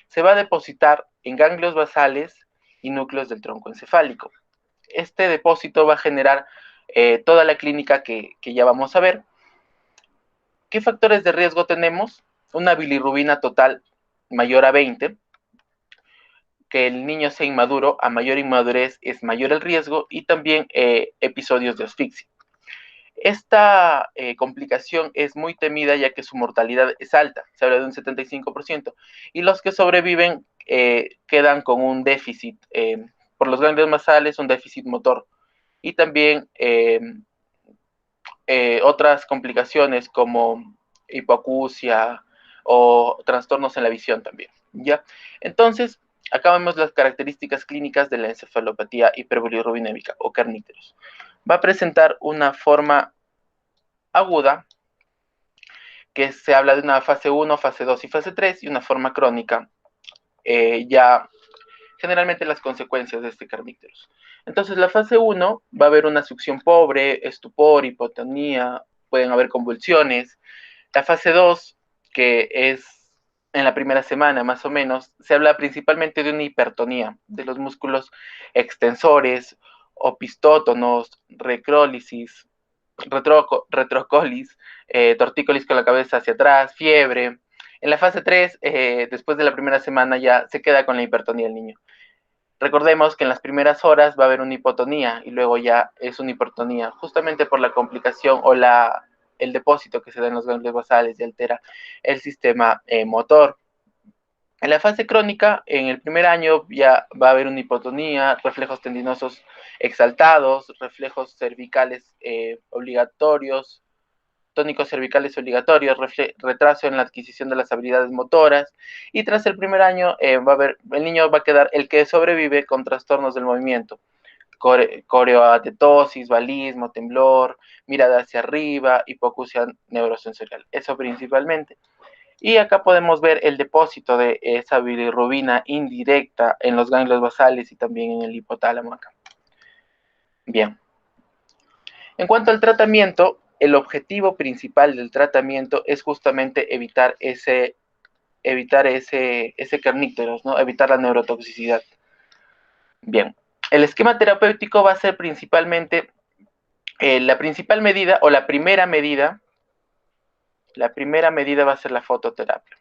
se va a depositar en ganglios basales y núcleos del tronco encefálico. Este depósito va a generar toda la clínica que ya vamos a ver. ¿Qué factores de riesgo tenemos? Una bilirrubina total mayor a 20, que el niño sea inmaduro, a mayor inmadurez es mayor el riesgo, y también episodios de asfixia. Esta complicación es muy temida ya que su mortalidad es alta, se habla de un 75%, y los que sobreviven quedan con un déficit, por los ganglios basales, un déficit motor, y también otras complicaciones como hipoacusia o trastornos en la visión también, ¿ya? Entonces, acá vemos las características clínicas de la encefalopatía hiperbilirrubinémica o kernícterus. Va a presentar una forma aguda, que se habla de una fase 1, fase 2 y fase 3, y una forma crónica, ya generalmente las consecuencias de este kernícterus. Entonces, la fase 1 va a haber una succión pobre, estupor, hipotonía, pueden haber convulsiones. La fase 2, que es en la primera semana más o menos, se habla principalmente de una hipertonía de los músculos extensores, opistótonos, recrólisis, retrocolis, tortícolis con la cabeza hacia atrás, fiebre. En la fase 3, después de la primera semana, ya se queda con la hipertonía el niño. Recordemos que en las primeras horas va a haber una hipotonía y luego ya es una hipertonía, justamente por la complicación o el depósito que se da en los ganglios basales y altera el sistema motor. En la fase crónica, en el primer año ya va a haber una hipotonía, reflejos tendinosos exaltados, reflejos cervicales obligatorios, tónicos cervicales obligatorios, retraso en la adquisición de las habilidades motoras, y tras el primer año el niño va a quedar el que sobrevive con trastornos del movimiento, coreoatetosis, balismo, temblor, mirada hacia arriba, hipoacusia neurosensorial, eso principalmente. Y acá podemos ver el depósito de esa bilirrubina indirecta en los ganglios basales y también en el hipotálamo acá. Bien. En cuanto al tratamiento, el objetivo principal del tratamiento es justamente evitar ese kernícteros, ¿no? Evitar la neurotoxicidad. Bien. El esquema terapéutico va a ser principalmente la principal medida o la primera medida va a ser la fototerapia.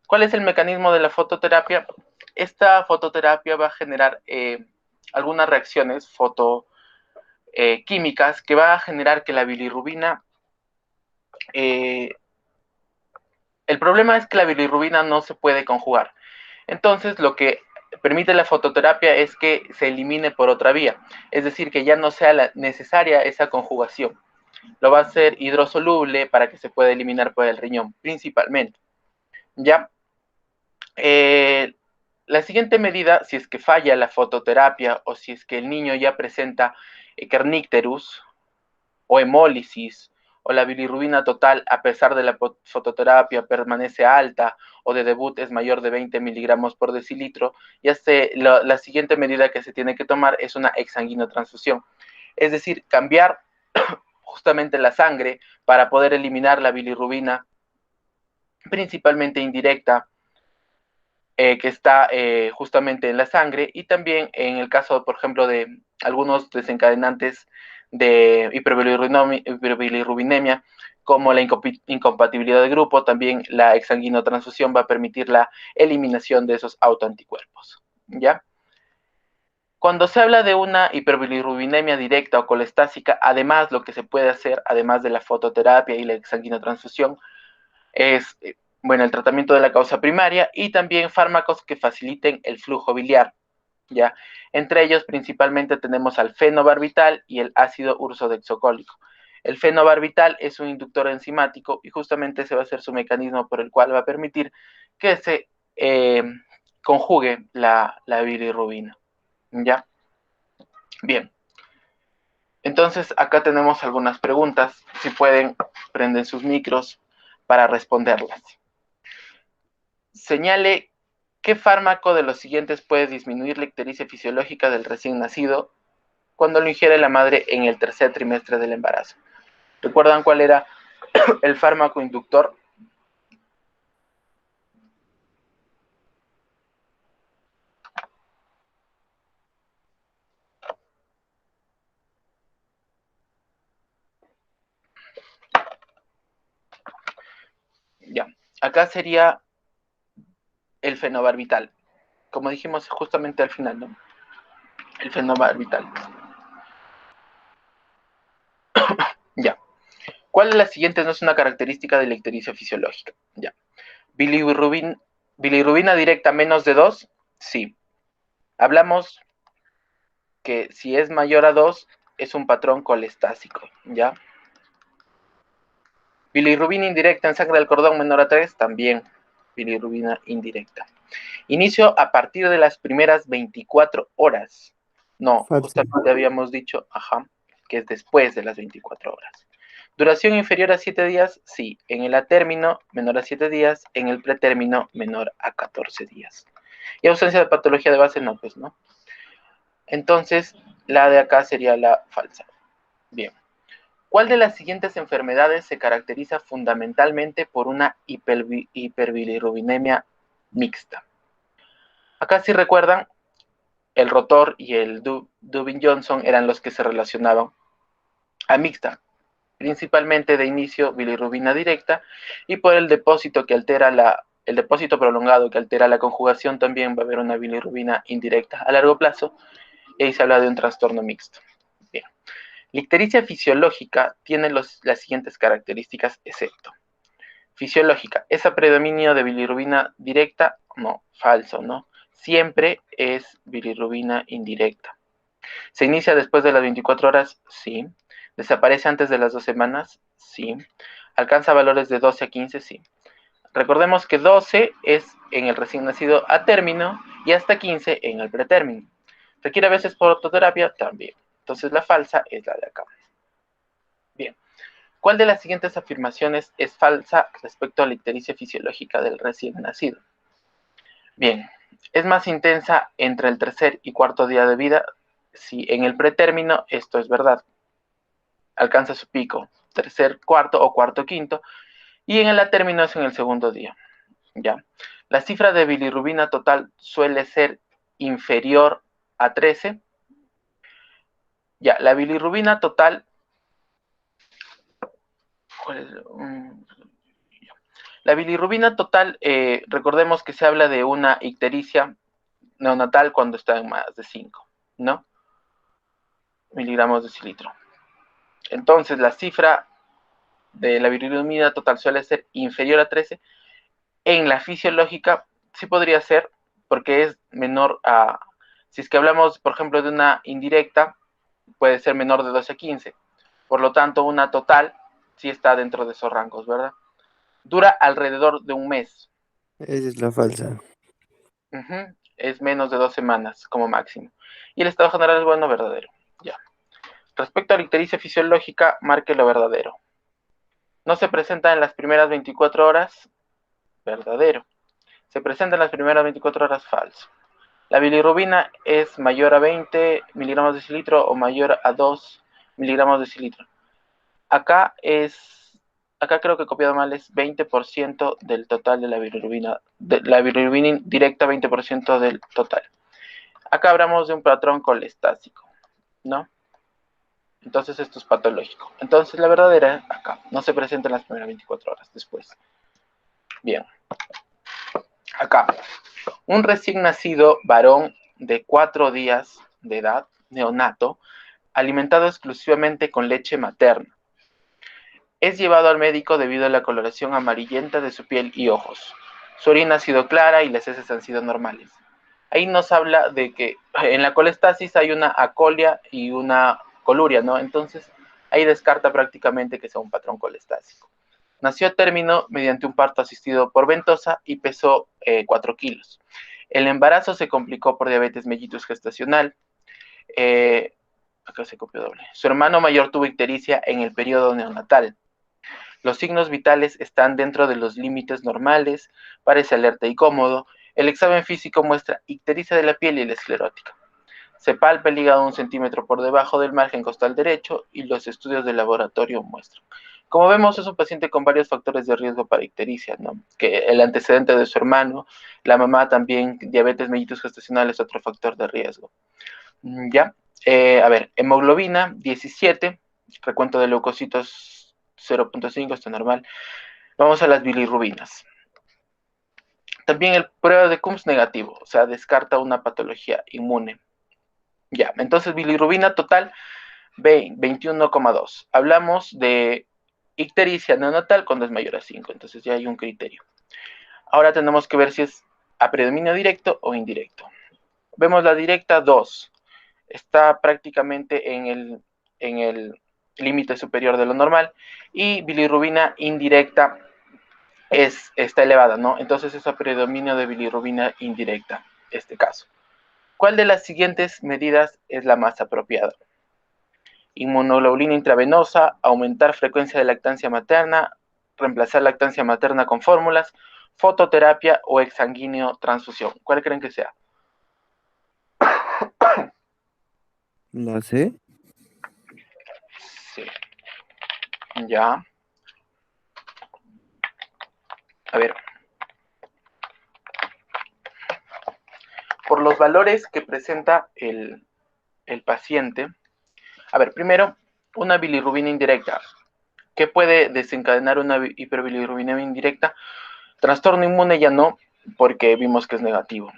¿Cuál es el mecanismo de la fototerapia? Esta fototerapia va a generar algunas reacciones fotoquímicas que va a generar que la bilirrubina... el problema es que la bilirrubina no se puede conjugar. Entonces, lo que permite la fototerapia es que se elimine por otra vía. Es decir, que ya no sea necesaria esa conjugación. Lo va a hacer hidrosoluble para que se pueda eliminar por el riñón, principalmente. ¿Ya? La siguiente medida, si es que falla la fototerapia o si es que el niño ya presenta kernícterus o hemólisis o la bilirrubina total a pesar de la fototerapia permanece alta o de debut es mayor de 20 miligramos por decilitro, la siguiente medida que se tiene que tomar es una exsanguinotransfusión. Es decir, cambiar justamente la sangre para poder eliminar la bilirrubina principalmente indirecta que está justamente en la sangre, y también en el caso, por ejemplo, de algunos desencadenantes de hiperbilirrubinemia, como la incompatibilidad de grupo, también la exsanguinotransfusión va a permitir la eliminación de esos autoanticuerpos, ¿ya? Cuando se habla de una hiperbilirrubinemia directa o colestásica, además lo que se puede hacer, además de la fototerapia y la exsanguinotransfusión, es bueno, el tratamiento de la causa primaria y también fármacos que faciliten el flujo biliar, ¿ya? Entre ellos principalmente tenemos al fenobarbital y el ácido ursodexocólico. El fenobarbital es un inductor enzimático y justamente ese va a ser su mecanismo por el cual va a permitir que se conjugue la bilirrubina, ¿ya? Bien. Entonces acá tenemos algunas preguntas. Si pueden, prenden sus micros para responderlas. Señale qué fármaco de los siguientes puede disminuir la ictericia fisiológica del recién nacido cuando lo ingiere la madre en el tercer trimestre del embarazo. ¿Recuerdan cuál era el fármaco inductor? Ya, acá sería el fenobarbital. Como dijimos justamente al final, ¿no? El fenobarbital. Ya. ¿Cuál de las siguientes no es una característica de la ictericia fisiológica? Ya. Bilirrubina directa menos de 2, sí. Hablamos que si es mayor a 2, es un patrón colestásico, ¿ya? Bilirrubina indirecta en sangre del cordón menor a 3, también bilirrubina indirecta. Inicio a partir de las primeras 24 horas. No, justamente habíamos dicho, que es después de las 24 horas. Duración inferior a 7 días, sí. En el atérmino, menor a 7 días. En el pretérmino, menor a 14 días. Y ausencia de patología de base, no, pues no. Entonces, la de acá sería la falsa. Bien. ¿Cuál de las siguientes enfermedades se caracteriza fundamentalmente por una hiperbilirrubinemia mixta? Acá, si recuerdan, el Rotor y el Dubin-Johnson eran los que se relacionaban a mixta, principalmente de inicio bilirrubina directa, y por el depósito el depósito prolongado que altera la conjugación, también va a haber una bilirrubina indirecta a largo plazo, y ahí se habla de un trastorno mixto. Bien. La ictericia fisiológica tiene las siguientes características, excepto. Fisiológica, ¿esa predominio de bilirrubina directa? No, falso, ¿no? Siempre es bilirrubina indirecta. ¿Se inicia después de las 24 horas? Sí. ¿Desaparece antes de las 2 semanas? Sí. ¿Alcanza valores de 12 a 15? Sí. Recordemos que 12 es en el recién nacido a término y hasta 15 en el pretérmino. ¿Requiere a veces por ortoterapia? También. Entonces la falsa es la de acá. Bien. ¿Cuál de las siguientes afirmaciones es falsa respecto a la ictericia fisiológica del recién nacido? Bien. ¿Es más intensa entre el tercer y cuarto día de vida? Si en el pretérmino esto es verdad. Alcanza su pico, tercer, cuarto o cuarto, quinto, y en el término es en el segundo día. ¿Ya? La cifra de bilirrubina total suele ser inferior a 13. Ya, la bilirrubina total, la bilirrubina total, recordemos que se habla de una ictericia neonatal cuando está en más de 5, ¿no? Miligramos de cilitro. Entonces, la cifra de la bilirrubina total suele ser inferior a 13. En la fisiológica sí podría ser, porque es menor a, si es que hablamos, por ejemplo, de una indirecta, puede ser menor de 12 a 15. Por lo tanto, una total sí está dentro de esos rangos, ¿verdad? Dura alrededor de un mes. Esa es la falsa. Es menos de 2 semanas como máximo. Y el estado general es bueno, verdadero. Ya. Respecto a la ictericia fisiológica, marque lo verdadero. No se presenta en las primeras 24 horas, verdadero. Se presenta en las primeras 24 horas, falso. La bilirrubina es mayor a 20 miligramos de cilitro o mayor a 2 miligramos de cilitro. Acá creo que he copiado mal, es 20% del total de la bilirrubina. La bilirrubina directa, 20% del total. Acá hablamos de un patrón colestásico, ¿no? Entonces esto es patológico. Entonces la verdadera, acá, no se presenta en las primeras 24 horas, después. Bien. Acá, un recién nacido varón de 4 días de edad, neonato, alimentado exclusivamente con leche materna. Es llevado al médico debido a la coloración amarillenta de su piel y ojos. Su orina ha sido clara y las heces han sido normales. Ahí nos habla de que en la colestasis hay una acolia y una coluria, ¿no? Entonces, ahí descarta prácticamente que sea un patrón colestásico. Nació a término mediante un parto asistido por ventosa y pesó 4 kilos. El embarazo se complicó por diabetes mellitus gestacional. Acá se copió doble. Su hermano mayor tuvo ictericia en el periodo neonatal. Los signos vitales están dentro de los límites normales, parece alerta y cómodo. El examen físico muestra ictericia de la piel y la esclerótica. Se palpa el hígado 1 centímetro por debajo del margen costal derecho y los estudios de laboratorio muestran. Como vemos, es un paciente con varios factores de riesgo para ictericia, ¿no? Que el antecedente de su hermano, la mamá también, diabetes mellitus gestacional es otro factor de riesgo. ¿Ya? A ver, hemoglobina 17, recuento de leucocitos 0.5, está normal. Vamos a las bilirrubinas. También el prueba de Coombs negativo, o sea, descarta una patología inmune. Ya, entonces bilirrubina total 21,2. Hablamos de ictericia neonatal cuando es mayor a 5, entonces ya hay un criterio. Ahora tenemos que ver si es a predominio directo o indirecto. Vemos la directa 2. Está prácticamente en el límite superior de lo normal. Y bilirrubina indirecta está elevada, ¿no? Entonces es a predominio de bilirrubina indirecta, este caso. ¿Cuál de las siguientes medidas es la más apropiada? Inmunoglobulina intravenosa, aumentar frecuencia de lactancia materna, reemplazar lactancia materna con fórmulas, fototerapia o exsanguíneo transfusión. ¿Cuál creen que sea? ¿La C? Sí. Ya. A ver. Por los valores que presenta el paciente. A ver, primero, una bilirrubina indirecta. ¿Qué puede desencadenar una hiperbilirrubinemia indirecta? Trastorno inmune ya no, porque vimos que es negativo.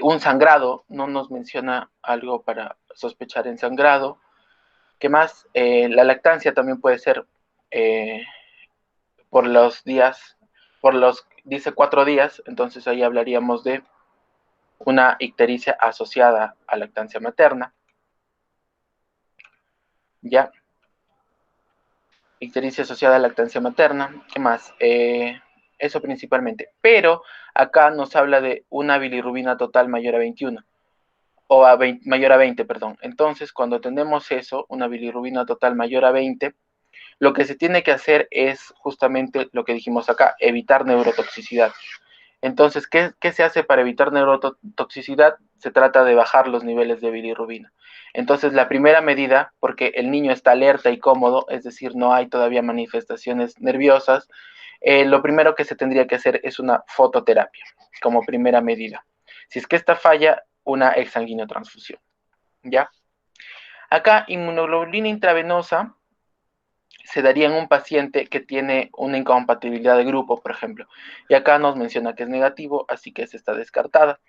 Un sangrado, no nos menciona algo para sospechar en sangrado. ¿Qué más? La lactancia también puede ser por los días, dice 4 días, entonces ahí hablaríamos de una ictericia asociada a lactancia materna. Ya. Ictericia asociada a lactancia materna. ¿Qué más? Eso principalmente. Pero acá nos habla de una bilirrubina total mayor a 21. O a 20, mayor a 20, perdón. Entonces, cuando tenemos eso, una bilirrubina total mayor a 20, lo que se tiene que hacer es justamente lo que dijimos acá, evitar neurotoxicidad. Entonces, ¿qué se hace para evitar neurotoxicidad? Se trata de bajar los niveles de bilirrubina. Entonces, la primera medida, porque el niño está alerta y cómodo, es decir, no hay todavía manifestaciones nerviosas, lo primero que se tendría que hacer es una fototerapia como primera medida. Si es que esta falla, una exsanguinotransfusión. ¿Ya? Acá, inmunoglobulina intravenosa se daría en un paciente que tiene una incompatibilidad de grupo, por ejemplo. Y acá nos menciona que es negativo, así que esta está descartada.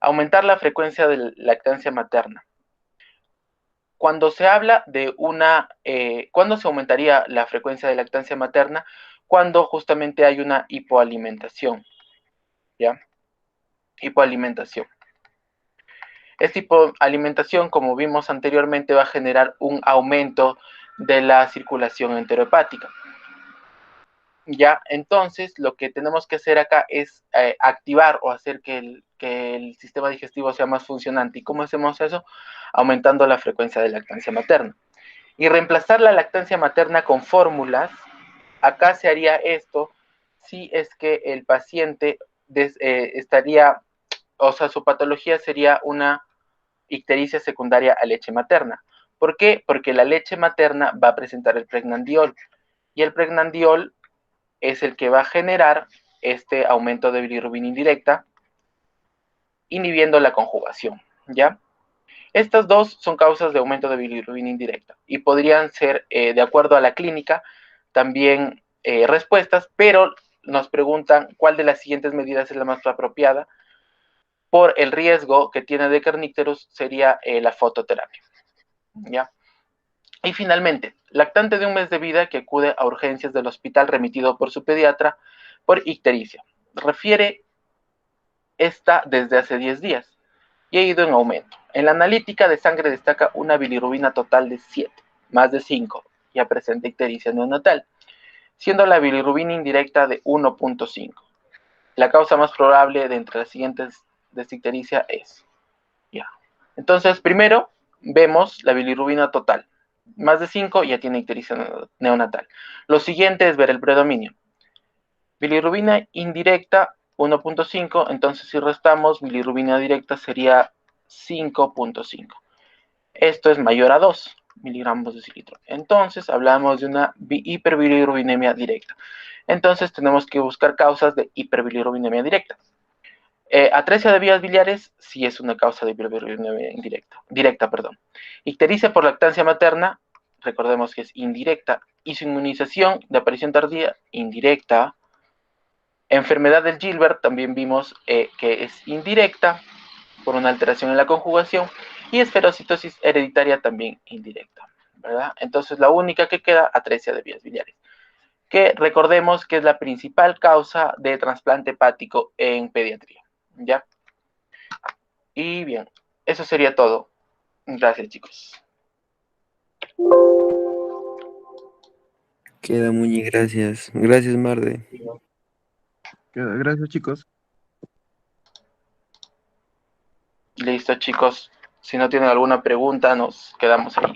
Aumentar la frecuencia de lactancia materna. Cuando se habla de ¿cuándo se aumentaría la frecuencia de lactancia materna? Cuando justamente hay una hipoalimentación, ¿ya? Hipoalimentación. Esta hipoalimentación, como vimos anteriormente, va a generar un aumento de la circulación enterohepática. Ya, entonces lo que tenemos que hacer acá es activar o hacer que el sistema digestivo sea más funcionante. ¿Y cómo hacemos eso? Aumentando la frecuencia de lactancia materna. Y reemplazar la lactancia materna con fórmulas, acá se haría esto si es que el paciente estaría, o sea, su patología sería una ictericia secundaria a leche materna. ¿Por qué? Porque la leche materna va a presentar el pregnandiol. Y el pregnandiol es el que va a generar este aumento de bilirrubina indirecta, inhibiendo la conjugación, ¿ya? Estas dos son causas de aumento de bilirrubina indirecta y podrían ser, de acuerdo a la clínica, también respuestas, pero nos preguntan cuál de las siguientes medidas es la más apropiada. Por el riesgo que tiene de kernícterus sería la fototerapia, ¿ya? Y finalmente, lactante de 1 mes de vida que acude a urgencias del hospital remitido por su pediatra por ictericia. Refiere esta desde hace 10 días y ha ido en aumento. En la analítica de sangre destaca una bilirrubina total de 7, más de 5, ya presenta ictericia neonatal, siendo la bilirrubina indirecta de 1.5. La causa más probable de entre las siguientes de esta ictericia es, ya. Entonces, primero vemos la bilirrubina total. Más de 5 ya tiene ictericia neonatal. Lo siguiente es ver el predominio. Bilirrubina indirecta 1.5, entonces si restamos, bilirrubina directa sería 5.5. Esto es mayor a 2 miligramos de cilitro. Entonces hablamos de una hiperbilirrubinemia directa. Entonces tenemos que buscar causas de hiperbilirrubinemia directa. Atresia de vías biliares sí es una causa de hiperbilirrubinemia directa. Ictericia por lactancia materna, recordemos que es indirecta, y su inmunización de aparición tardía, indirecta. Enfermedad del Gilbert también vimos que es indirecta por una alteración en la conjugación, y esferocitosis hereditaria también indirecta, ¿verdad? Entonces la única que queda, atresia de vías biliares, que recordemos que es la principal causa de trasplante hepático en pediatría, ¿ya? Y bien, eso sería todo. Gracias, chicos. Queda muy gracias. Gracias, Marde. Gracias, chicos. Listo, chicos. Si no tienen alguna pregunta, nos quedamos ahí.